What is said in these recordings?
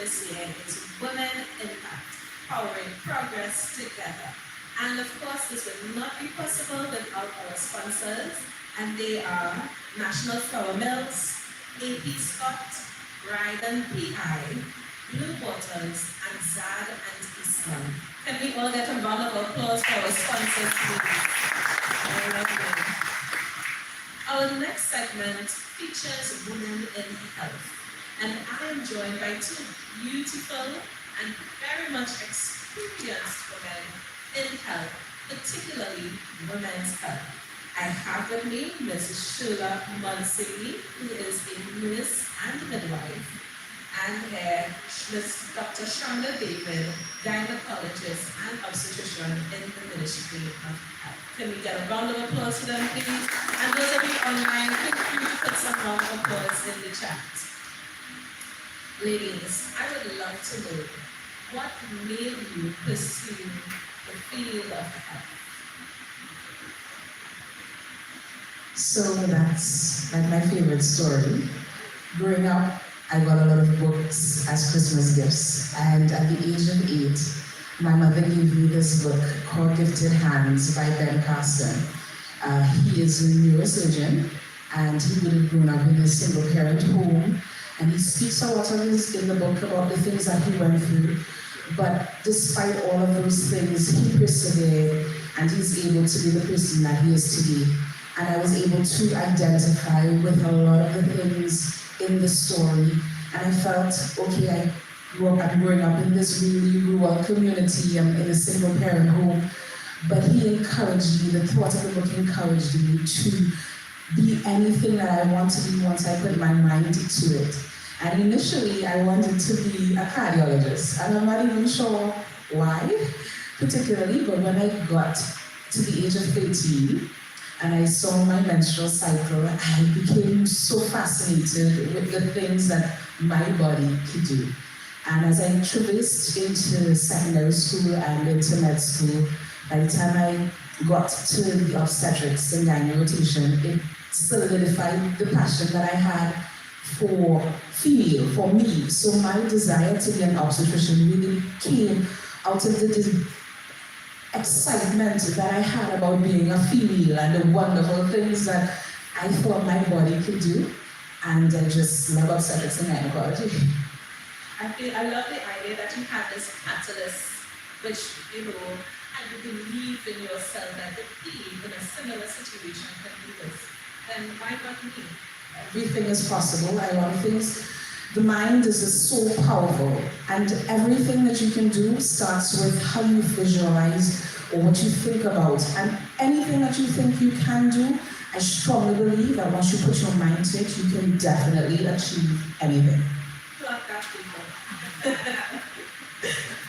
this year is Women Impact, Powering Progress Together. And of course, this would not be possible without our sponsors, and they are National Flour Mills, AP Scott, Ryden PI, Blue Bottles, and Zad and Eastman. Can we all get a round of applause for our sponsors, please? Our next segment features women in health, and I am joined by two beautiful and very much experienced women in health, particularly women's health. I have with me Mrs. Shula Mansili, who is a nurse and midwife, and Ms. Dr. Shonda David, gynecologist and obstetrician in the Ministry of Health. Can we get a round of applause for them, please? And those of you online, feel free to put some round of applause in the chat. Ladies, I would love to know what made you pursue the field of health. So that's like my favorite story. Growing up, I got a lot of books as Christmas gifts, and at the age of 8, my mother gave me this book called Gifted Hands by Ben Carson. He is a neurosurgeon, and he would have grown up in a single-parent home, and he speaks a lot in the book about the things that he went through. But despite all of those things, he persevered, and he's able to be the person that he is today. And I was able to identify with a lot of the things in the story. And I felt, okay, I'm growing up in this really rural community. I'm in a single parent home. But he encouraged me, the thought of the book encouraged me to be anything that I want to be once I put my mind to it. And initially, I wanted to be a cardiologist. And I'm not even sure why, particularly, but when I got to the age of 13, and I saw my menstrual cycle, I became so fascinated with the things that my body could do. And as I traversed into secondary school and into med school, by the time I got to the obstetrics and gynae rotation, it solidified the passion that I had for female, for me. So my desire to be an obstetrician really came out of the excitement that I had about being a female and the wonderful things that I thought my body could do. And I just love obstetrics and gynecology. I love the idea that you had this catalyst, which, and you believe in yourself that the being in a similar situation can do this. Then why not me? Everything is possible. I love things. The mind is so powerful, and everything that you can do starts with how you visualize or what you think about. And anything that you think you can do, I strongly believe that once you put your mind to it, you can definitely achieve anything. Love that, people.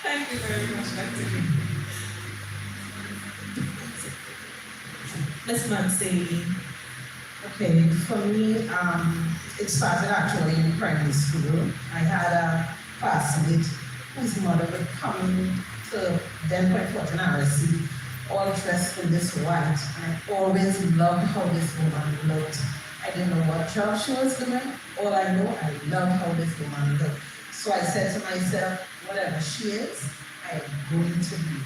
Thank you very much, Dr. Ms. Mansili. Okay, for me, it started actually in primary school. I had a classmate whose mother would come to then Fortin RSC, all dressed in this white, and I always loved how this woman looked. I didn't know what job she was doing. All I know, I loved how this woman looked. So I said to myself, whatever she is, I am going to be.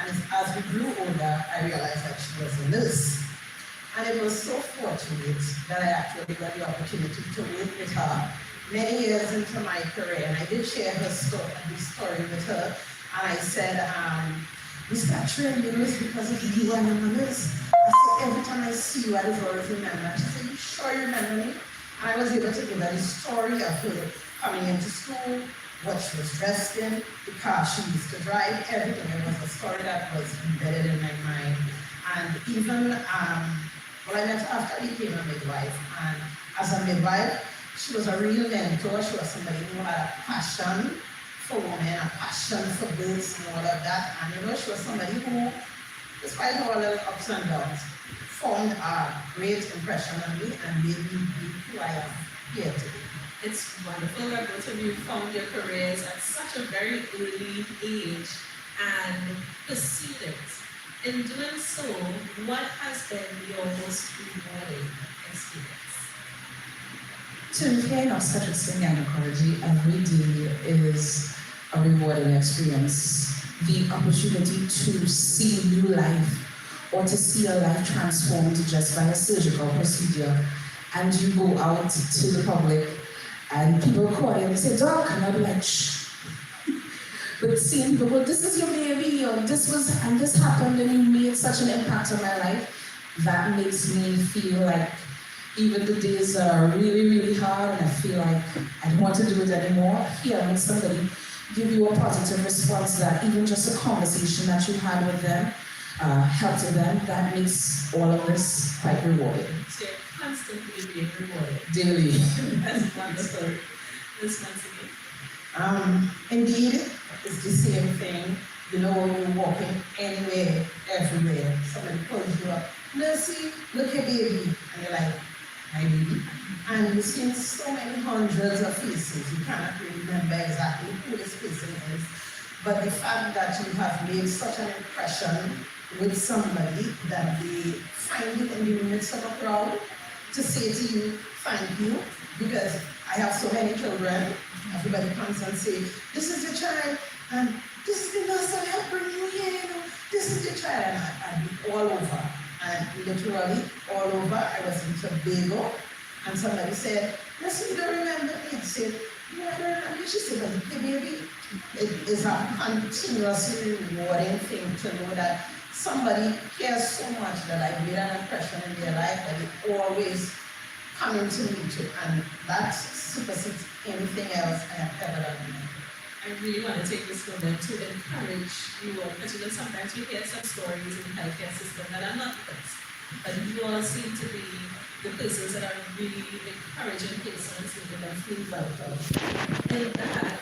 And as we grew older, I realized that she was a nurse. And it was so fortunate that I actually got the opportunity to work with her many years into my career. And I did share her story with her. And I said, we start training the nurse because of you and I'm a nurse. I said, every time I see you, I just always remember. She said, you sure you remember me? And I was able to give her the story of her coming into school, what she was dressed in, the car she used to drive, everything. It was a story that was embedded in my mind. And even, I met her after I became a midwife. And as a midwife, she was a real mentor. She was somebody who had a passion for women, a passion for births and all of that. And she was somebody who, despite all the ups and downs, formed a great impression on me and made me be who I am here today. It's wonderful that both of you found your careers at such a very early age and pursued it. In doing so, what has been your most rewarding experience? To hear in obstetrics and gynecology every day is a rewarding experience. The opportunity to see new life or to see a life transformed just by a surgical procedure. And you go out to the public and people call you and say, Doc, and I'll be like, shh. But seeing people, well, this is your baby, or this happened and you made such an impact on my life, that makes me feel like even the days that are really, really hard and I feel like I don't want to do it anymore, hearing somebody give you a positive response, that even just a conversation that you had with them helped them, that makes all of this quite rewarding. So you're constantly being rewarded. Daily. That's wonderful. This once Indeed, it's the same thing. You know, when you're walking anywhere, everywhere, somebody pulls you up. Lucy, look at baby. And you're like, my baby. And you've seen so many hundreds of faces. You cannot really remember exactly who this person is. But the fact that you have made such an impression with somebody that they find it in the midst of a crowd to say to you, thank you, because I have so many children. Everybody comes and say, this is your child, and this is the nurse that helped bring you here, you know, this is your child, and I'd be all over, and literally all over. I was in Tobago, and somebody said, listen, you don't remember me? I said, no, I don't remember you. She said, but hey, baby, it is a continuously rewarding thing to know that somebody cares so much that I made an impression in their life that they always coming to meet you, and that supersedes anything else I have ever done. I really want to take this moment to encourage you all, because you know sometimes we hear some stories in the healthcare system that are not good, but you all seem to be the persons that are really encouraging patients, making them feel welcome. In that,